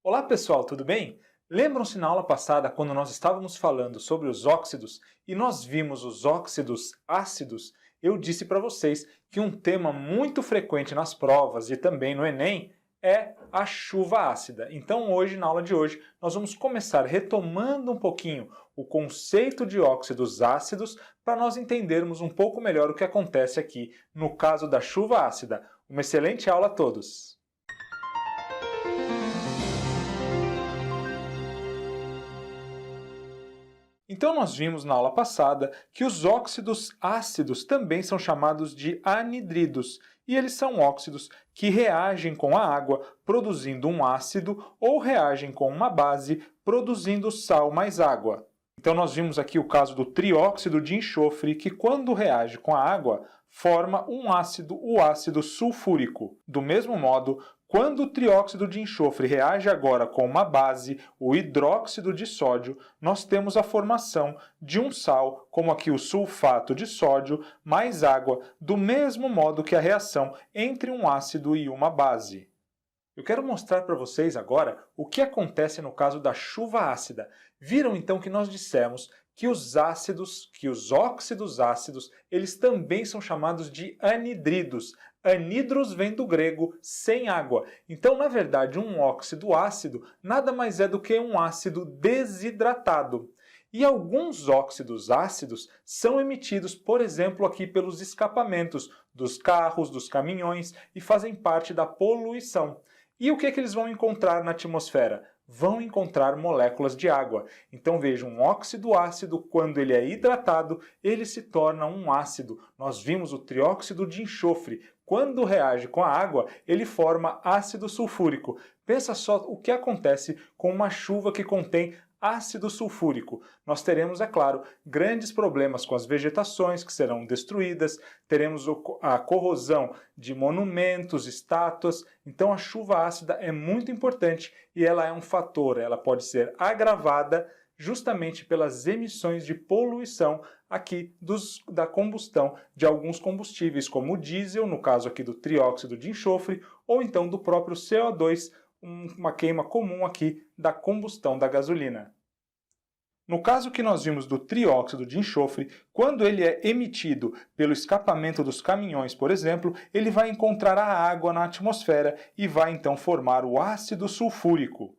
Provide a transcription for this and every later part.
Olá pessoal, tudo bem? Lembram-se na aula passada quando nós estávamos falando sobre os óxidos e nós vimos os óxidos ácidos? Eu disse para vocês que um tema muito frequente nas provas e também no Enem é a chuva ácida. Então hoje, na aula de hoje, nós vamos começar retomando um pouquinho o conceito de óxidos ácidos para nós entendermos um pouco melhor o que acontece aqui no caso da chuva ácida. Uma excelente aula a todos! Então nós vimos na aula passada que os óxidos ácidos também são chamados de anidridos, e eles são óxidos que reagem com a água produzindo um ácido ou reagem com uma base produzindo sal mais água. Então nós vimos aqui o caso do trióxido de enxofre, que quando reage com a água, forma um ácido, o ácido sulfúrico. Do mesmo modo, quando o trióxido de enxofre reage agora com uma base, o hidróxido de sódio, nós temos a formação de um sal, como aqui o sulfato de sódio, mais água, do mesmo modo que a reação entre um ácido e uma base. Eu quero mostrar para vocês agora o que acontece no caso da chuva ácida. Viram então que nós dissemos que os óxidos ácidos, eles também são chamados de anidridos. Anidros vem do grego sem água. Então, na verdade, um óxido ácido nada mais é do que um ácido desidratado. E alguns óxidos ácidos são emitidos, por exemplo, aqui pelos escapamentos dos carros, dos caminhões e fazem parte da poluição. E o que eles vão encontrar na atmosfera? Vão encontrar moléculas de água. Então vejam, um óxido ácido, quando ele é hidratado, ele se torna um ácido. Nós vimos o trióxido de enxofre. Quando reage com a água, ele forma ácido sulfúrico. Pensa só o que acontece com uma chuva que contém ácido sulfúrico. Nós teremos, é claro, grandes problemas com as vegetações que serão destruídas, teremos a corrosão de monumentos, estátuas. Então a chuva ácida é muito importante e ela é um fator, ela pode ser agravada justamente pelas emissões de poluição aqui da combustão de alguns combustíveis, como o diesel, no caso aqui do trióxido de enxofre, ou então do próprio CO2, uma queima comum aqui da combustão da gasolina. No caso que nós vimos do trióxido de enxofre, quando ele é emitido pelo escapamento dos caminhões, por exemplo, ele vai encontrar a água na atmosfera e vai então formar o ácido sulfúrico.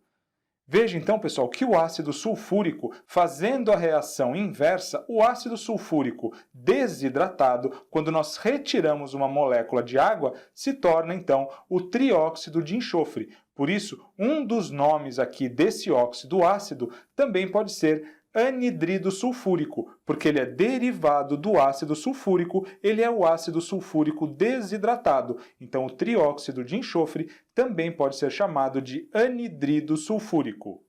Veja então, pessoal, que o ácido sulfúrico, fazendo a reação inversa, o ácido sulfúrico desidratado, quando nós retiramos uma molécula de água, se torna então o trióxido de enxofre. Por isso, um dos nomes aqui desse óxido ácido também pode ser anidrido sulfúrico, porque ele é derivado do ácido sulfúrico, ele é o ácido sulfúrico desidratado. Então, o trióxido de enxofre também pode ser chamado de anidrido sulfúrico.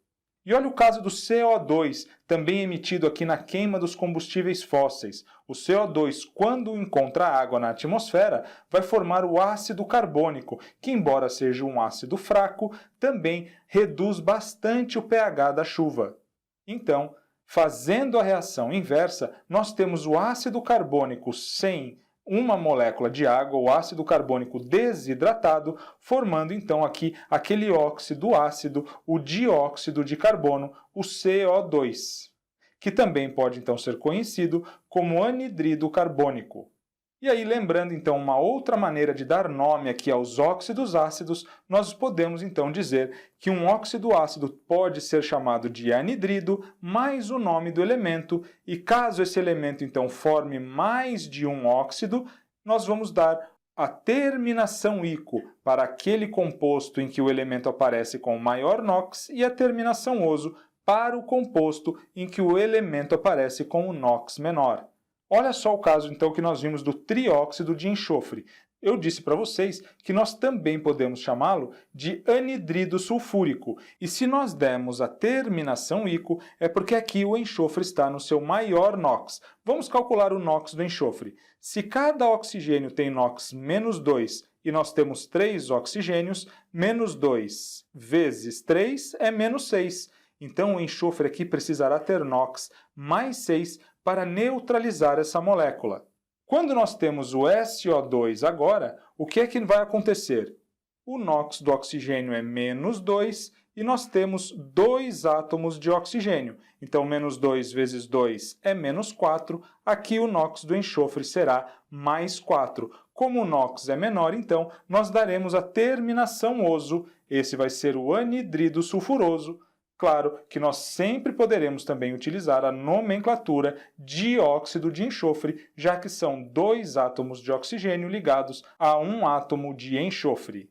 E olha o caso do CO2, também emitido aqui na queima dos combustíveis fósseis. O CO2, quando encontra água na atmosfera, vai formar o ácido carbônico, que embora seja um ácido fraco, também reduz bastante o pH da chuva. Então, fazendo a reação inversa, nós temos o ácido carbônico sem uma molécula de água, o ácido carbônico desidratado, formando então aqui aquele óxido ácido, o dióxido de carbono, o CO2, que também pode então ser conhecido como anidrido carbônico. E aí, lembrando então uma outra maneira de dar nome aqui aos óxidos ácidos, nós podemos então dizer que um óxido ácido pode ser chamado de anidrido mais o nome do elemento, e caso esse elemento então forme mais de um óxido, nós vamos dar a terminação ico para aquele composto em que o elemento aparece com maior NOx e a terminação oso para o composto em que o elemento aparece com o NOx menor. Olha só o caso, então, que nós vimos do trióxido de enxofre. Eu disse para vocês que nós também podemos chamá-lo de anidrido sulfúrico. E se nós demos a terminação ico, é porque aqui o enxofre está no seu maior NOx. Vamos calcular o NOx do enxofre. Se cada oxigênio tem NOx menos 2 e nós temos 3 oxigênios, menos 2 vezes 3 é menos 6. Então o enxofre aqui precisará ter NOx mais 6 para neutralizar essa molécula. Quando nós temos o SO2 agora, o que é que vai acontecer? O NOx do oxigênio é menos 2 e nós temos 2 átomos de oxigênio. Então, menos 2 vezes 2 é menos 4. Aqui o NOx do enxofre será mais 4. Como o NOx é menor, então, nós daremos a terminação oso. Esse vai ser o anidrido sulfuroso. Claro que nós sempre poderemos também utilizar a nomenclatura dióxido de enxofre, já que são 2 átomos de oxigênio ligados a um átomo de enxofre.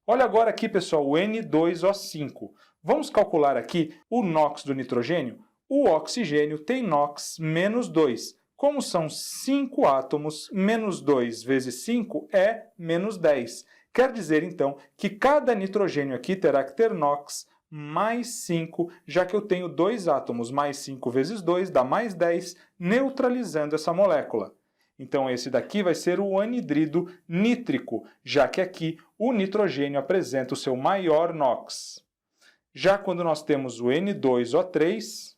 Olha agora aqui, pessoal, o N2O5. Vamos calcular aqui o NOx do nitrogênio? O oxigênio tem NOx menos 2. Como são 5 átomos, menos 2 vezes 5 é menos 10. Quer dizer, então, que cada nitrogênio aqui terá que ter NOx mais 5, já que eu tenho 2 átomos. Mais 5 vezes 2 dá mais 10, neutralizando essa molécula. Então, esse daqui vai ser o anidrido nítrico, já que aqui o nitrogênio apresenta o seu maior NOx. Já quando nós temos o N2O3,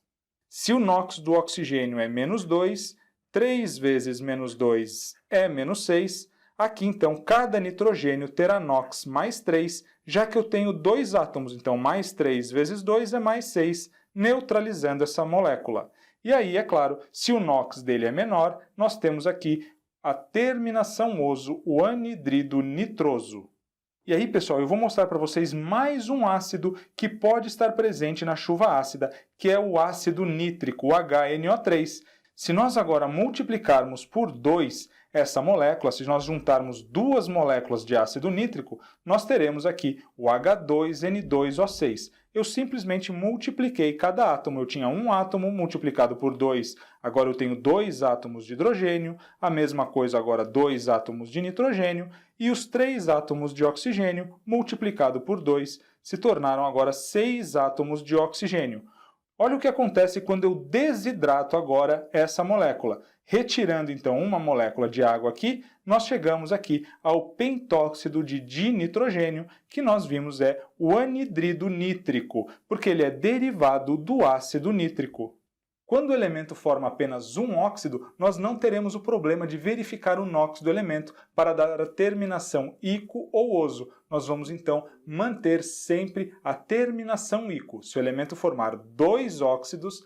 se o NOx do oxigênio é menos 2, 3 vezes menos 2 é menos 6. Aqui, então, cada nitrogênio terá NOx mais 3, já que eu tenho 2 átomos. Então, mais 3 vezes 2 é mais 6, neutralizando essa molécula. E aí, é claro, se o NOx dele é menor, nós temos aqui a terminação oso, o anidrido nitroso. E aí, pessoal, eu vou mostrar para vocês mais um ácido que pode estar presente na chuva ácida, que é o ácido nítrico, o HNO3. Se nós agora multiplicarmos por 2 essa molécula, se nós juntarmos 2 moléculas de ácido nítrico, nós teremos aqui o H2N2O6. Eu simplesmente multipliquei cada átomo. Eu tinha um átomo multiplicado por 2, agora eu tenho 2 átomos de hidrogênio, a mesma coisa agora 2 átomos de nitrogênio, e os 3 átomos de oxigênio multiplicado por 2 se tornaram agora 6 átomos de oxigênio. Olha o que acontece quando eu desidrato agora essa molécula. Retirando, então, uma molécula de água aqui, nós chegamos aqui ao pentóxido de dinitrogênio, que nós vimos é o anidrido nítrico, porque ele é derivado do ácido nítrico. Quando o elemento forma apenas um óxido, nós não teremos o problema de verificar o NOx do elemento para dar a terminação ico ou oso. Nós vamos, então, manter sempre a terminação ico. Se o elemento formar 2 óxidos,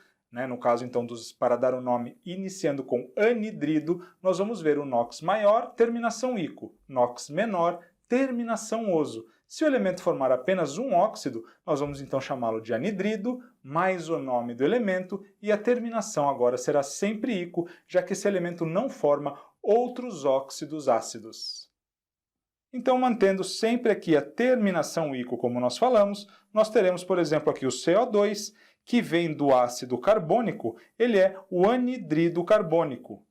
no caso, então, para dar o nome iniciando com anidrido, nós vamos ver o NOx maior, terminação ico, NOx menor, terminação oso. Se o elemento formar apenas um óxido, nós vamos então chamá-lo de anidrido, mais o nome do elemento, e a terminação agora será sempre ico, já que esse elemento não forma outros óxidos ácidos. Então, mantendo sempre aqui a terminação ico, como nós falamos, nós teremos, por exemplo, aqui o CO2, que vem do ácido carbônico, ele é o anidrido carbônico.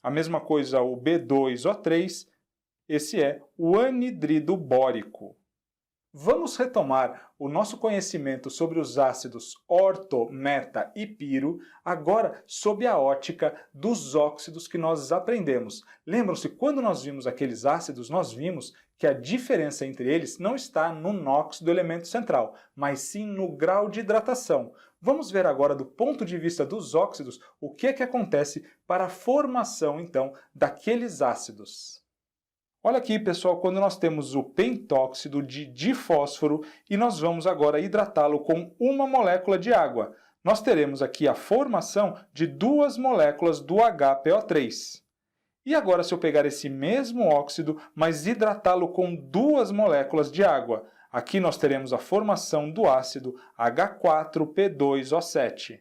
A mesma coisa o B2O3, esse é o anidrido bórico. Vamos retomar o nosso conhecimento sobre os ácidos orto, meta e piro, agora sob a ótica dos óxidos que nós aprendemos. Lembram-se, quando nós vimos aqueles ácidos, nós vimos que a diferença entre eles não está no NOx do elemento central, mas sim no grau de hidratação. Vamos ver agora, do ponto de vista dos óxidos, o que é que acontece para a formação, então, daqueles ácidos. Olha aqui, pessoal, quando nós temos o pentóxido de difósforo e nós vamos agora hidratá-lo com uma molécula de água. Nós teremos aqui a formação de 2 moléculas do HPO3. E agora, se eu pegar esse mesmo óxido, mas hidratá-lo com 2 moléculas de água, aqui nós teremos a formação do ácido H4P2O7.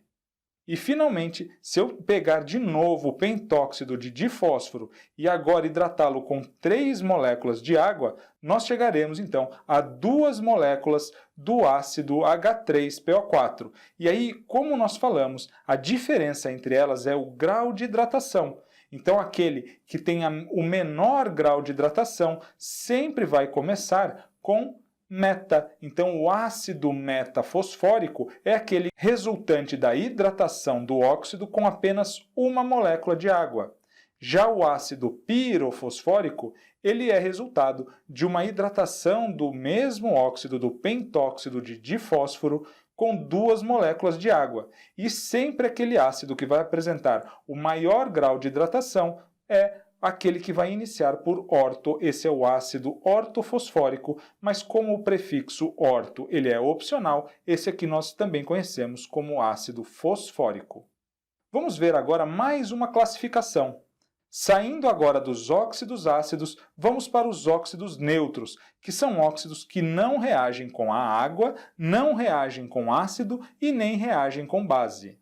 E, finalmente, se eu pegar de novo o pentóxido de difósforo e agora hidratá-lo com 3 moléculas de água, nós chegaremos, então, a 2 moléculas do ácido H3PO4. E aí, como nós falamos, a diferença entre elas é o grau de hidratação. Então, aquele que tenha o menor grau de hidratação sempre vai começar com meta. Então, o ácido metafosfórico é aquele resultante da hidratação do óxido com apenas uma molécula de água. Já o ácido pirofosfórico, ele é resultado de uma hidratação do mesmo óxido do pentóxido de difósforo com 2 moléculas de água. E sempre aquele ácido que vai apresentar o maior grau de hidratação é aquele que vai iniciar por orto, esse é o ácido ortofosfórico, mas como o prefixo orto ele é opcional, esse aqui nós também conhecemos como ácido fosfórico. Vamos ver agora mais uma classificação. Saindo agora dos óxidos ácidos, vamos para os óxidos neutros, que são óxidos que não reagem com a água, não reagem com ácido e nem reagem com base.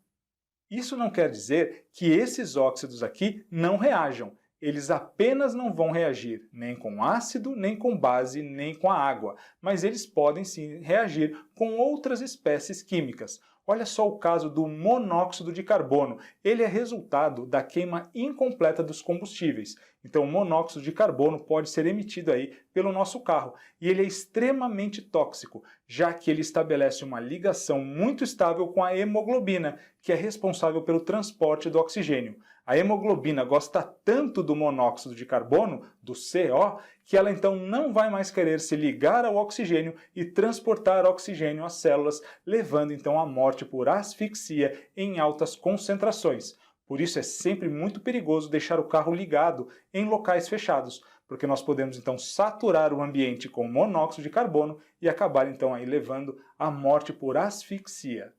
Isso não quer dizer que esses óxidos aqui não reajam. Eles apenas não vão reagir nem com ácido, nem com base, nem com a água, mas eles podem sim reagir com outras espécies químicas. Olha só o caso do monóxido de carbono. Ele é resultado da queima incompleta dos combustíveis. Então, o monóxido de carbono pode ser emitido aí pelo nosso carro. E ele é extremamente tóxico, já que ele estabelece uma ligação muito estável com a hemoglobina, que é responsável pelo transporte do oxigênio. A hemoglobina gosta tanto do monóxido de carbono, do CO, que ela então não vai mais querer se ligar ao oxigênio e transportar oxigênio às células, levando então à morte por asfixia em altas concentrações. Por isso é sempre muito perigoso deixar o carro ligado em locais fechados, porque nós podemos então saturar o ambiente com monóxido de carbono e acabar então aí levando à morte por asfixia.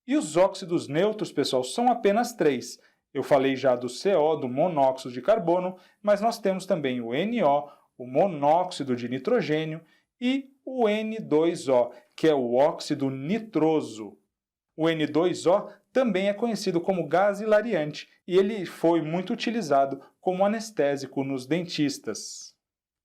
E os óxidos neutros, pessoal, são apenas 3. Eu falei já do CO, do monóxido de carbono, mas nós temos também o NO, o monóxido de nitrogênio e o N2O, que é o óxido nitroso. O N2O também é conhecido como gás hilariante e ele foi muito utilizado como anestésico nos dentistas.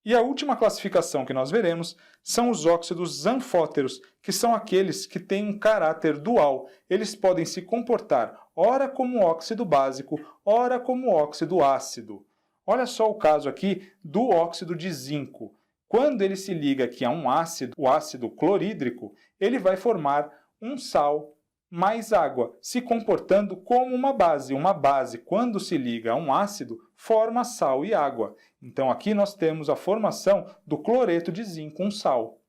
E a última classificação que nós veremos são os óxidos anfóteros, que são aqueles que têm um caráter dual. Eles podem se comportar ora como óxido básico, ora como óxido ácido. Olha só o caso aqui do óxido de zinco. Quando ele se liga aqui a um ácido, o ácido clorídrico, ele vai formar um sal mais água, se comportando como uma base. Uma base, quando se liga a um ácido, forma sal e água. Então aqui nós temos a formação do cloreto de zinco, um sal.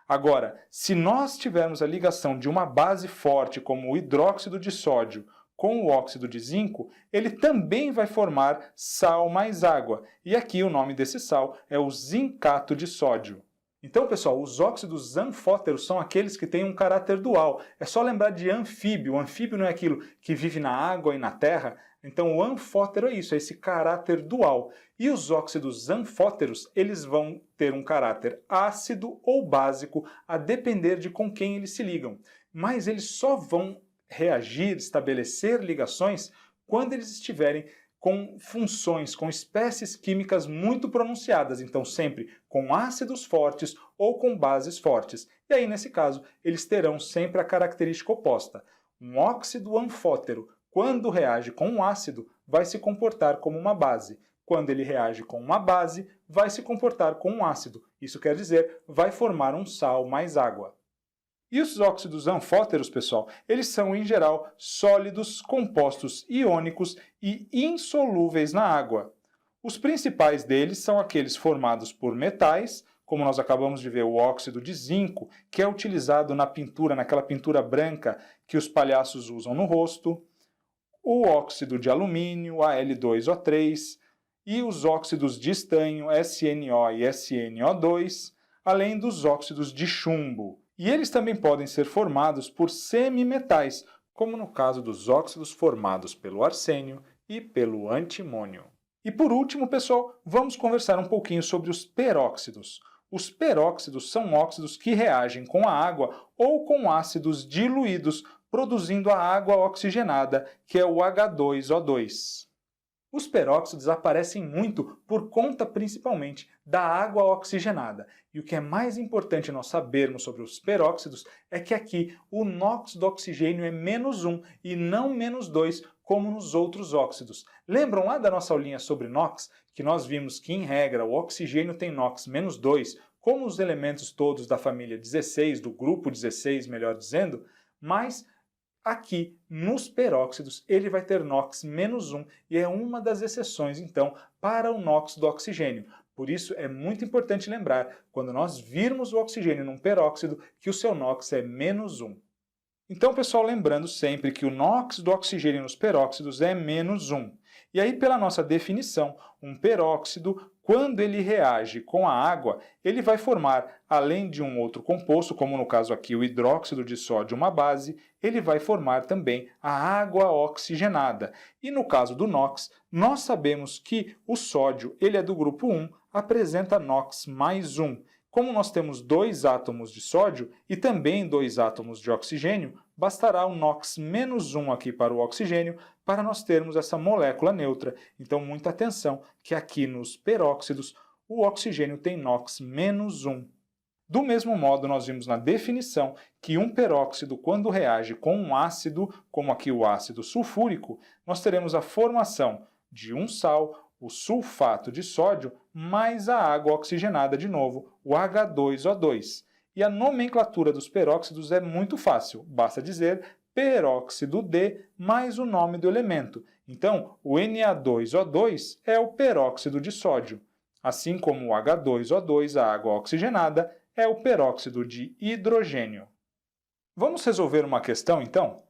Agora, se nós tivermos a ligação de uma base forte, como o hidróxido de sódio, com o óxido de zinco, ele também vai formar sal mais água. E aqui o nome desse sal é o zincato de sódio. Então, pessoal, os óxidos anfóteros são aqueles que têm um caráter dual. É só lembrar de anfíbio. O anfíbio não é aquilo que vive na água e na terra. Então, o anfótero é isso, é esse caráter dual. E os óxidos anfóteros, eles vão ter um caráter ácido ou básico, a depender de com quem eles se ligam. Mas eles só vão reagir, estabelecer ligações, quando eles estiverem com funções, com espécies químicas muito pronunciadas, então sempre com ácidos fortes ou com bases fortes. E aí, nesse caso, eles terão sempre a característica oposta. Um óxido anfótero, quando reage com um ácido, vai se comportar como uma base. Quando ele reage com uma base, vai se comportar com um ácido. Isso quer dizer, vai formar um sal mais água. E os óxidos anfóteros, pessoal, eles são, em geral, sólidos, compostos iônicos e insolúveis na água. Os principais deles são aqueles formados por metais, como nós acabamos de ver o óxido de zinco, que é utilizado na pintura, naquela pintura branca que os palhaços usam no rosto, o óxido de alumínio, Al2O3, e os óxidos de estanho, SNO e SNO2, além dos óxidos de chumbo. E eles também podem ser formados por semimetais, como no caso dos óxidos formados pelo arsênio e pelo antimônio. E por último, pessoal, vamos conversar um pouquinho sobre os peróxidos. Os peróxidos são óxidos que reagem com a água ou com ácidos diluídos, produzindo a água oxigenada, que é o H2O2. Os peróxidos aparecem muito por conta principalmente da água oxigenada. E o que é mais importante nós sabermos sobre os peróxidos é que aqui o NOx do oxigênio é -1 e não -2 como nos outros óxidos. Lembram lá da nossa aulinha sobre NOx, que nós vimos que em regra o oxigênio tem NOx -2, como os elementos todos da família 16, do grupo 16, melhor dizendo, mas aqui, nos peróxidos, ele vai ter NOx -1 e é uma das exceções, então, para o NOx do oxigênio. Por isso, é muito importante lembrar, quando nós virmos o oxigênio num peróxido, que o seu NOx é -1. Então, pessoal, lembrando sempre que o NOx do oxigênio nos peróxidos é -1. E aí, pela nossa definição, um peróxido, quando ele reage com a água, ele vai formar, além de um outro composto, como no caso aqui o hidróxido de sódio, uma base, ele vai formar também a água oxigenada. E no caso do NOx, nós sabemos que o sódio ele é do grupo 1, apresenta NOx mais 1. Como nós temos 2 átomos de sódio e também 2 átomos de oxigênio, bastará o NOx menos 1 aqui para o oxigênio para nós termos essa molécula neutra. Então, muita atenção que aqui nos peróxidos o oxigênio tem NOx menos 1. Do mesmo modo, nós vimos na definição que um peróxido, quando reage com um ácido, como aqui o ácido sulfúrico, nós teremos a formação de um sal, o sulfato de sódio, mais a água oxigenada de novo, o H2O2. E a nomenclatura dos peróxidos é muito fácil, basta dizer peróxido de mais o nome do elemento. Então, o Na2O2 é o peróxido de sódio, assim como o H2O2, a água oxigenada, é o peróxido de hidrogênio. Vamos resolver uma questão, então?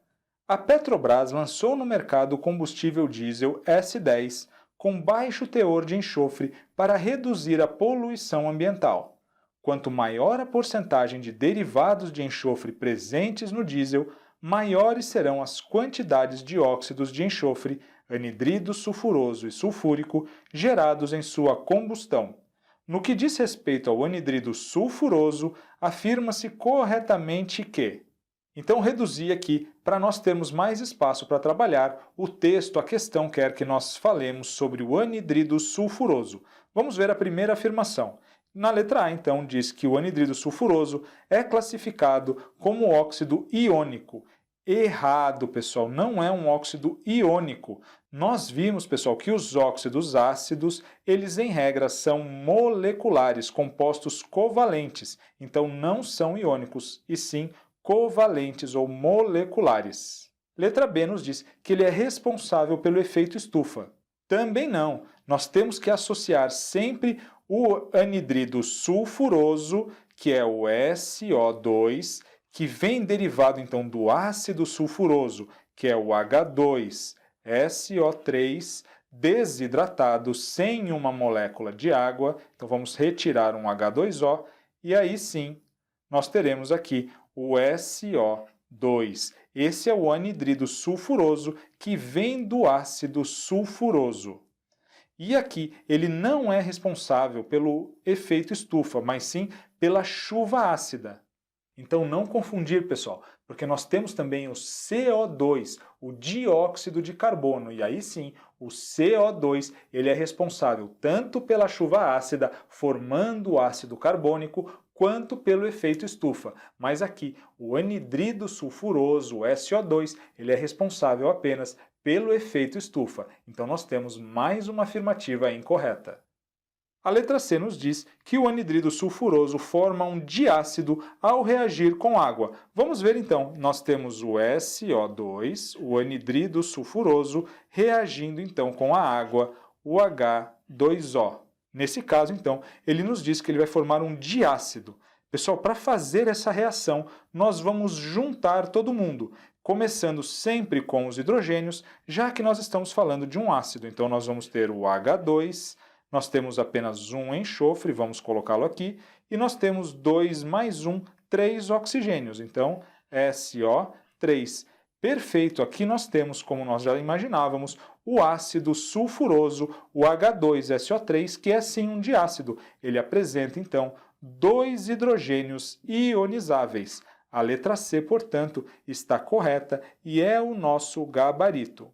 A Petrobras lançou no mercado o combustível diesel S10 com baixo teor de enxofre para reduzir a poluição ambiental. Quanto maior a porcentagem de derivados de enxofre presentes no diesel, maiores serão as quantidades de óxidos de enxofre, anidrido sulfuroso e sulfúrico gerados em sua combustão. No que diz respeito ao anidrido sulfuroso, afirma-se corretamente que... Então, reduzi aqui, para nós termos mais espaço para trabalhar, o texto, a questão quer que nós falemos sobre o anidrido sulfuroso. Vamos ver a primeira afirmação. Na letra A, então, diz que o anidrido sulfuroso é classificado como óxido iônico. Errado, pessoal, não é um óxido iônico. Nós vimos, pessoal, que os óxidos ácidos, eles em regra são moleculares, compostos covalentes, então não são iônicos, e sim covalentes ou moleculares. Letra B nos diz que ele é responsável pelo efeito estufa. Também não. Nós temos que associar sempre o anidrido sulfuroso, que é o SO2, que vem derivado então do ácido sulfuroso, que é o H2SO3, desidratado sem uma molécula de água. Então vamos retirar um H2O e aí sim nós teremos aqui o SO2. Esse é o anidrido sulfuroso que vem do ácido sulfuroso. E aqui ele não é responsável pelo efeito estufa, mas sim pela chuva ácida. Então não confundir, pessoal, porque nós temos também o CO2, o dióxido de carbono, e aí sim, o CO2 ele é responsável tanto pela chuva ácida, formando o ácido carbônico, quanto pelo efeito estufa. Mas aqui, o anidrido sulfuroso, o SO2, ele é responsável apenas pelo efeito estufa. Então nós temos mais uma afirmativa incorreta. A letra C nos diz que o anidrido sulfuroso forma um diácido ao reagir com água. Vamos ver então, nós temos o SO2, o anidrido sulfuroso, reagindo então com a água, o H2O. Nesse caso, então, ele nos diz que ele vai formar um diácido. Pessoal, para fazer essa reação, nós vamos juntar todo mundo, começando sempre com os hidrogênios, já que nós estamos falando de um ácido. Então, nós vamos ter o H2, nós temos apenas um enxofre, vamos colocá-lo aqui, e nós temos 2 mais 1, 3 oxigênios. Então, SO3. Perfeito, aqui nós temos, como nós já imaginávamos, o ácido sulfuroso, o H2SO3, que é sim um diácido. Ele apresenta, então, 2 hidrogênios ionizáveis. A letra C, portanto, está correta e é o nosso gabarito.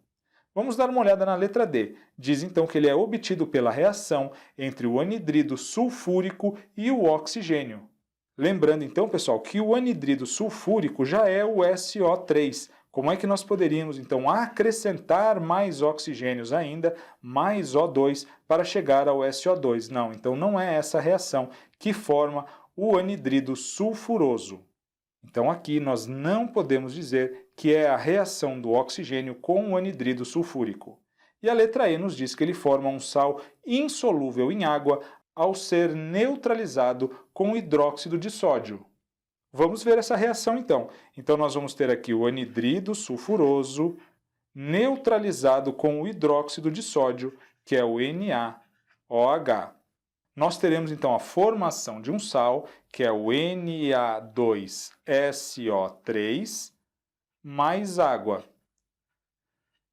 Vamos dar uma olhada na letra D. Diz, então, que ele é obtido pela reação entre o anidrido sulfúrico e o oxigênio. Lembrando, então, pessoal, que o anidrido sulfúrico já é o SO3. Como é que nós poderíamos, então, acrescentar mais oxigênios ainda, mais O2, para chegar ao SO2? Não, então não é essa reação que forma o anidrido sulfuroso. Então aqui nós não podemos dizer que é a reação do oxigênio com o anidrido sulfúrico. E a letra E nos diz que ele forma um sal insolúvel em água ao ser neutralizado com hidróxido de sódio. Vamos ver essa reação então. Então nós vamos ter aqui o anidrido sulfuroso neutralizado com o hidróxido de sódio, que é o NaOH. Nós teremos então a formação de um sal, que é o Na2SO3, mais água.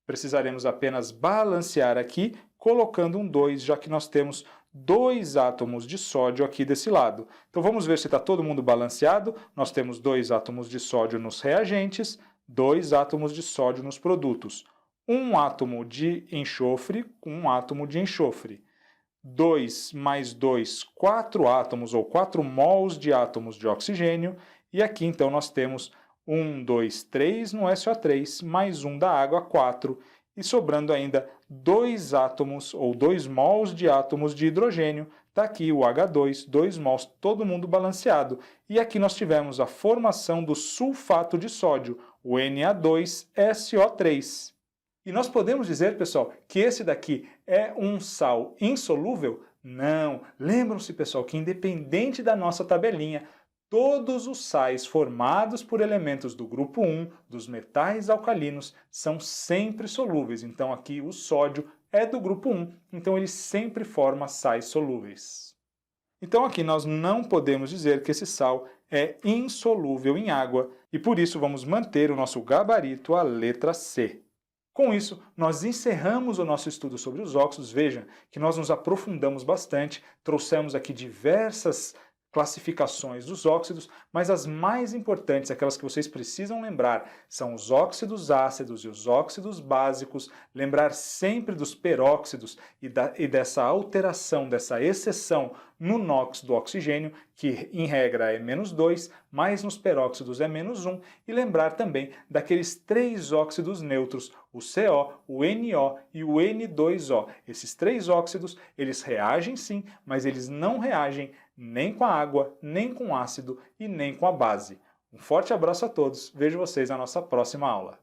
Precisaremos apenas balancear aqui, colocando um 2, já que nós temos 2 átomos de sódio aqui desse lado. Então vamos ver se está todo mundo balanceado. Nós temos 2 átomos de sódio nos reagentes, 2 átomos de sódio nos produtos. Um átomo de enxofre com um átomo de enxofre. 2 mais 2, 4 átomos ou 4 mols de átomos de oxigênio. E aqui então nós temos 1, 2, 3 no SO3, mais 1 da água, 4. E sobrando ainda 2 átomos ou 2 mols de átomos de hidrogênio. Está aqui o H2, 2 mols, todo mundo balanceado. E aqui nós tivemos a formação do sulfato de sódio, o Na2SO3. E nós podemos dizer, pessoal, que esse daqui é um sal insolúvel? Não. Lembram-se, pessoal, que independente da nossa tabelinha, todos os sais formados por elementos do grupo 1, dos metais alcalinos, são sempre solúveis. Então aqui o sódio é do grupo 1, então ele sempre forma sais solúveis. Então aqui nós não podemos dizer que esse sal é insolúvel em água e por isso vamos manter o nosso gabarito, a letra C. Com isso, nós encerramos o nosso estudo sobre os óxidos. Veja que nós nos aprofundamos bastante, trouxemos aqui diversas classificações dos óxidos, mas as mais importantes, aquelas que vocês precisam lembrar, são os óxidos ácidos e os óxidos básicos, lembrar sempre dos peróxidos e dessa alteração, dessa exceção no NOx do oxigênio, que em regra é -2, mas nos peróxidos é -1, e lembrar também daqueles 3 óxidos neutros, o CO, o NO e o N2O. Esses 3 óxidos, eles reagem sim, mas eles não reagem nem com a água, nem com o ácido e nem com a base. Um forte abraço a todos, vejo vocês na nossa próxima aula.